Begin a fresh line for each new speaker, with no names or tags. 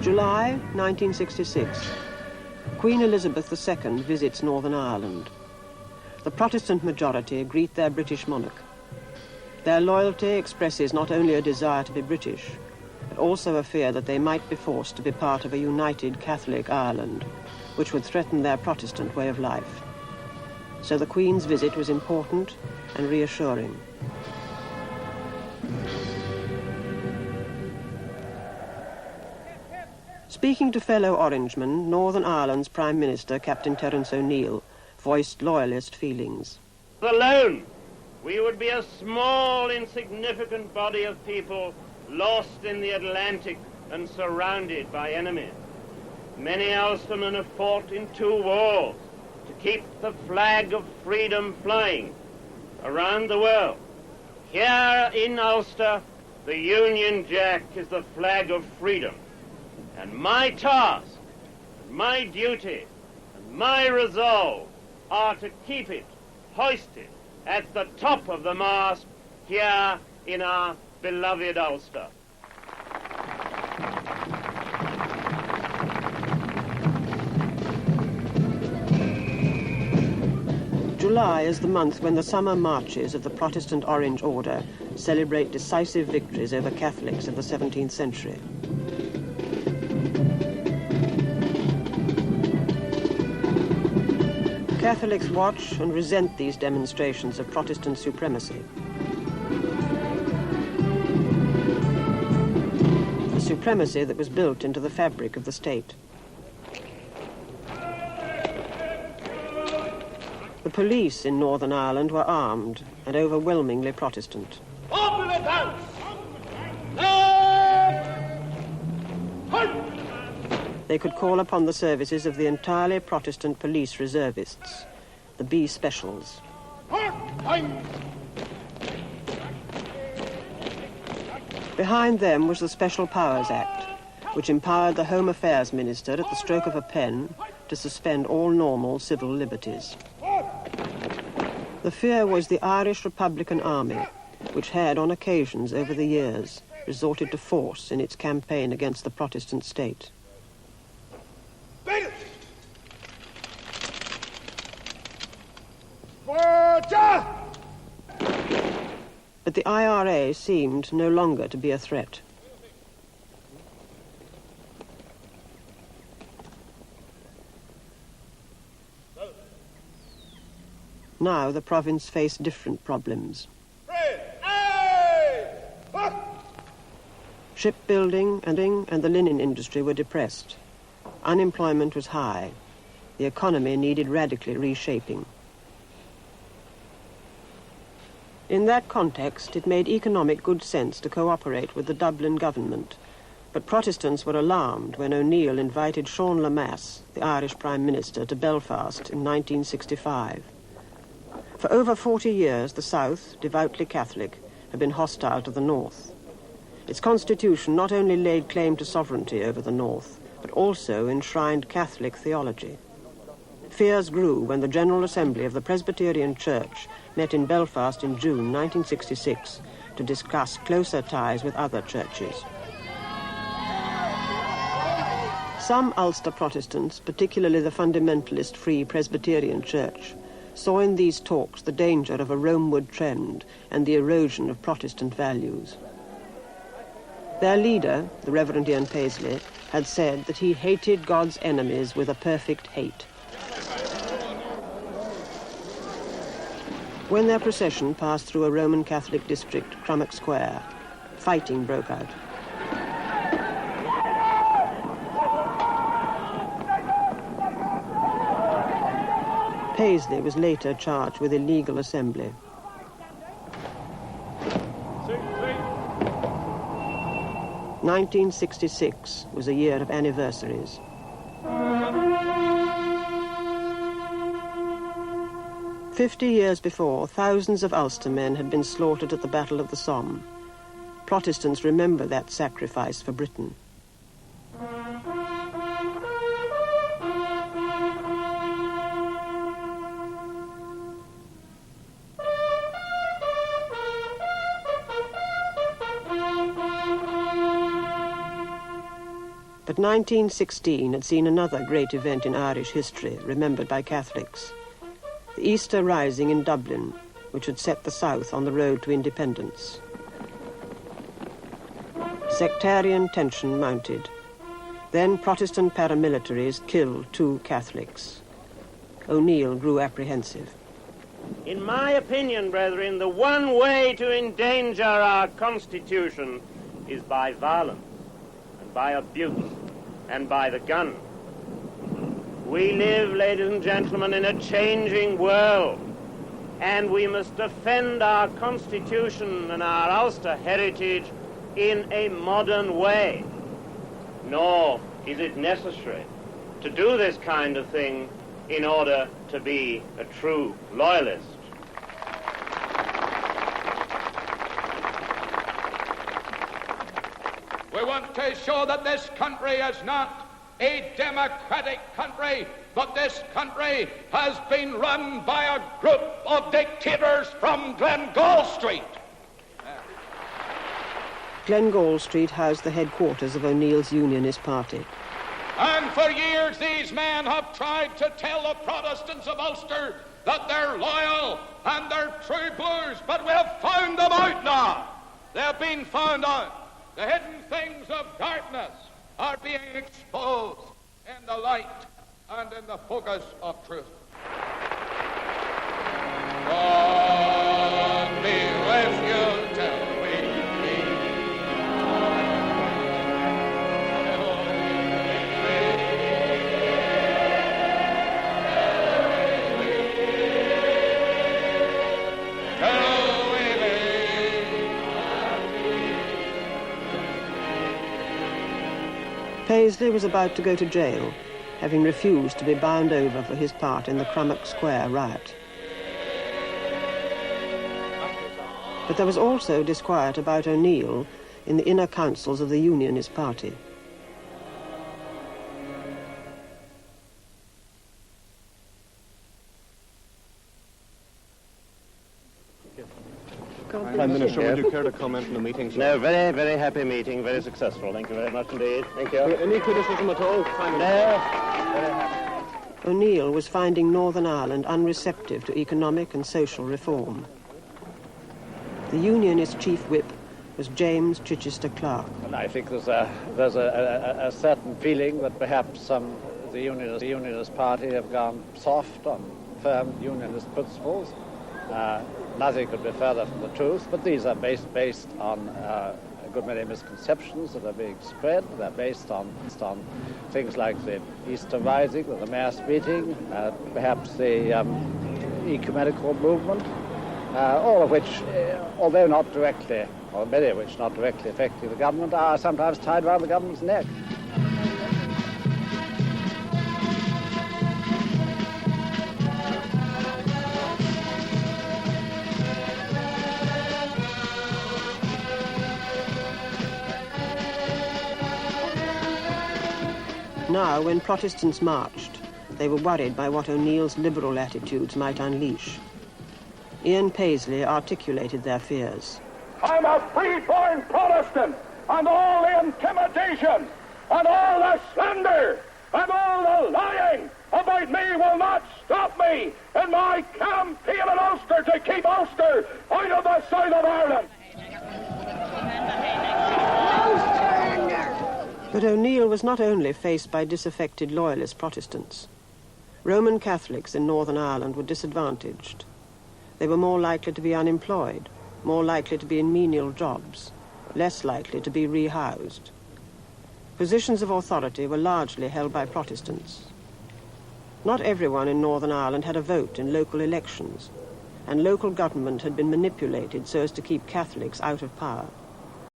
July 1966. Queen Elizabeth II visits Northern Ireland. The Protestant majority greet their British monarch. Their loyalty expresses not only a desire to be British, but also a fear that they might be forced to be part of a united Catholic Ireland, which would threaten their Protestant way of life. So the Queen's visit was important and reassuring. Speaking to fellow Orangemen, Northern Ireland's Prime Minister, Captain Terence O'Neill, voiced loyalist feelings.
Alone, we would be a small, insignificant body of people lost in the Atlantic and surrounded by enemies. Many Ulstermen have fought in 2 wars to keep the flag of freedom flying around the world. Here in Ulster, the Union Jack is the flag of freedom. And my task, my duty, and my resolve are to keep it hoisted at the top of the mast here in our beloved Ulster.
July is the month when the summer marches of the Protestant Orange Order celebrate decisive victories over Catholics of the 17th century. Catholics watch and resent these demonstrations of Protestant supremacy. A supremacy that was built into the fabric of the state. The police in Northern Ireland were armed and overwhelmingly Protestant.
Open the house!
They could call upon the services of the entirely Protestant police reservists, the B Specials. Behind them was the Special Powers Act, which empowered the Home Affairs Minister at the stroke of a pen to suspend all normal civil liberties. The fear was the Irish Republican Army, which had on occasions over the years resorted to force in its campaign against the Protestant state. But the IRA seemed no longer to be a threat. Now the province faced different problems. Shipbuilding and the linen industry were depressed. Unemployment was high. The economy needed radically reshaping. In that context, it made economic good sense to cooperate with the Dublin government, but Protestants were alarmed when O'Neill invited Sean Lemass, the Irish Prime Minister, to Belfast in 1965. For over 40 years, the South, devoutly Catholic, had been hostile to the North. Its constitution not only laid claim to sovereignty over the North, but also enshrined Catholic theology. Fears grew when the General Assembly of the Presbyterian Church met in Belfast in June 1966 to discuss closer ties with other churches. Some Ulster Protestants, particularly the fundamentalist Free Presbyterian Church, saw in these talks the danger of a Romeward trend and the erosion of Protestant values. Their leader, the Reverend Ian Paisley, had said that he hated God's enemies with a perfect hate. When their procession passed through a Roman Catholic district, Crummock Square, fighting broke out. Paisley was later charged with illegal assembly. "1966 was a year of anniversaries. "50 years before, thousands of Ulstermen had been slaughtered at the Battle of the Somme. Protestants remember that sacrifice for Britain. But 1916 had seen another great event in Irish history, remembered by Catholics. The Easter Rising in Dublin, which had set the South on the road to independence. Sectarian tension mounted. Then Protestant paramilitaries killed 2 Catholics. O'Neill grew apprehensive.
In my opinion, brethren, the one way to endanger our Constitution is by violence, and by abuse, and by the gun. We live, ladies and gentlemen, in a changing world, and we must defend our Constitution and our Ulster heritage in a modern way. Nor is it necessary to do this kind of thing in order to be a true loyalist.
We want to show that this country is not a democratic country, but this country has been run by a group of dictators from Glengall Street.
Glengall Street housed the headquarters of O'Neill's Unionist Party.
And for years these men have tried to tell the Protestants of Ulster that they're loyal and they're true blues, but we have found them out now. They've been found out. The hidden things of darkness are being exposed in the light and in the focus of truth. God be with you till we meet.
Paisley was about to go to jail, having refused to be bound over for his part in the Crummock Square riot. But there was also disquiet about O'Neill in the inner councils of the Unionist Party.
Prime Minister, would you care to comment on the meeting, sir?
No, very, very happy meeting, very successful. Thank you very much indeed. Thank you.
Any criticism at all, Prime Minister?
O'Neill was finding Northern Ireland unreceptive to economic and social reform. The Unionist chief whip was James Chichester Clark.
And I think there's a certain feeling that perhaps the Unionist Party have gone soft on firm Unionist principles. Nothing could be further from the truth, but these are based on a good many misconceptions that are being spread. They're based on things like the Easter Rising, the mass meeting, perhaps the ecumenical movement, all of which, although not directly, or many of which not directly affecting the government, are sometimes tied around the government's neck.
Now, when Protestants marched, they were worried by what O'Neill's liberal attitudes might unleash. Ian Paisley articulated their fears.
I'm a free-born Protestant, and all the intimidation, and all the slander, and all the lying about me will not stop me in my campaign in Ulster to keep Ulster out of the south of Ireland.
But O'Neill was not only faced by disaffected loyalist Protestants. Roman Catholics in Northern Ireland were disadvantaged. They were more likely to be unemployed, more likely to be in menial jobs, less likely to be rehoused. Positions of authority were largely held by Protestants. Not everyone in Northern Ireland had a vote in local elections, and local government had been manipulated so as to keep Catholics out of power.